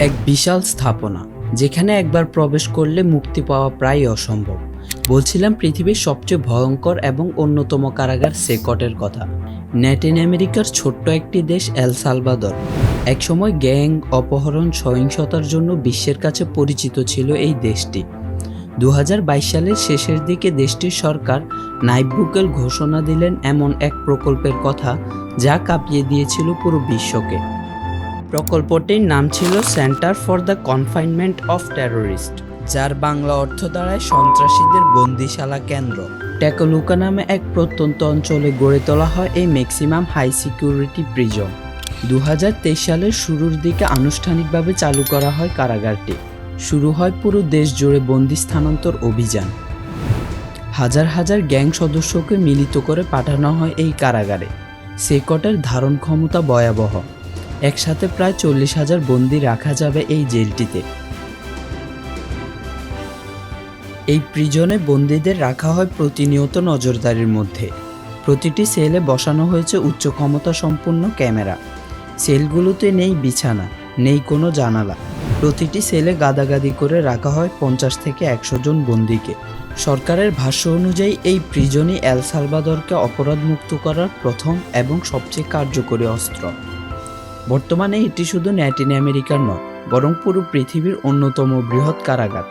এক বিশাল স্থাপনা যেখানে একবার প্রবেশ করলে মুক্তি পাওয়া প্রায় অসম্ভব। বলছিলাম পৃথিবীর সবচেয়ে ভয়ঙ্কর এবং অন্যতম কারাগার সেকটের কথা। ল্যাটিন আমেরিকার ছোট্ট একটি দেশ এল সালভাদর। একসময় গ্যাং, অপহরণ, সহিংসতার জন্য বিশ্বের কাছে পরিচিত ছিল এই দেশটি। 2022 সালের শেষের দিকে দেশটির সরকার নাইব বুকেল ঘোষণা দিলেন এমন এক প্রকল্পের কথা যা কাঁপিয়ে দিয়েছিল পুরো বিশ্বকে। প্রকল্পটির নাম ছিল centre for the confinement of terrorist, যার বাংলা অর্থ দাঁড়ায় সন্ত্রাসীদের বন্দিশালা কেন্দ্র। টেকলুকা নামে এক প্রত্যন্ত অঞ্চলে গড়ে তোলা হয় এই ম্যাক্সিমাম হাই সিকিউরিটি প্রিজন। 2023 সালের শুরুর দিকে আনুষ্ঠানিকভাবে চালু করা হয় কারাগারটি। শুরু হয় পুরো দেশ জুড়ে বন্দি স্থানান্তর অভিযান। হাজার হাজার গ্যাং সদস্যকে মিলিত করে পাঠানো হয় এই কারাগারে। সেকটের ধারণ ক্ষমতা ভয়াবহ। একসাথে প্রায় 40,000 বন্দী রাখা যাবে এই জেলটিতে। এই প্রিজনে বন্দীদের রাখা হয় প্রতিনিয়ত নজরদারির মধ্যে। প্রতিটি সেলে বসানো হয়েছে উচ্চ ক্ষমতা সম্পন্ন ক্যামেরা। সেলগুলোতে নেই বিছানা, নেই কোনো জানালা। প্রতিটি সেলে গাদাগাদি করে রাখা হয় 50 থেকে 100 জন বন্দীকে। সরকারের ভাষ্য অনুযায়ী এই প্রিজনই এল সালভাদরকে অপরাধমুক্ত করার প্রথম এবং সবচেয়ে কার্যকরী অস্ত্র। বর্তমানে এটি শুধু ল্যাটিন আমেরিকার নয়, বরং পুরো পৃথিবীর অন্যতম বৃহৎ কারাগার।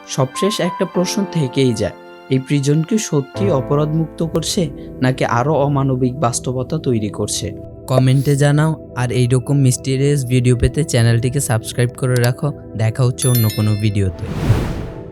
সবশেষ একটা প্রশ্ন থেকেই যায়, এই প্রিজন কি সত্যি অপরাধমুক্ত করছে নাকি আরও অমানবিক বাস্তবতা তৈরি করছে? কমেন্টে জানাও। আর এইরকম মিস্টিরিয়াস ভিডিও পেতে চ্যানেলটিকে সাবস্ক্রাইব করে রাখো। দেখা হচ্ছে অন্য কোনো ভিডিওতে।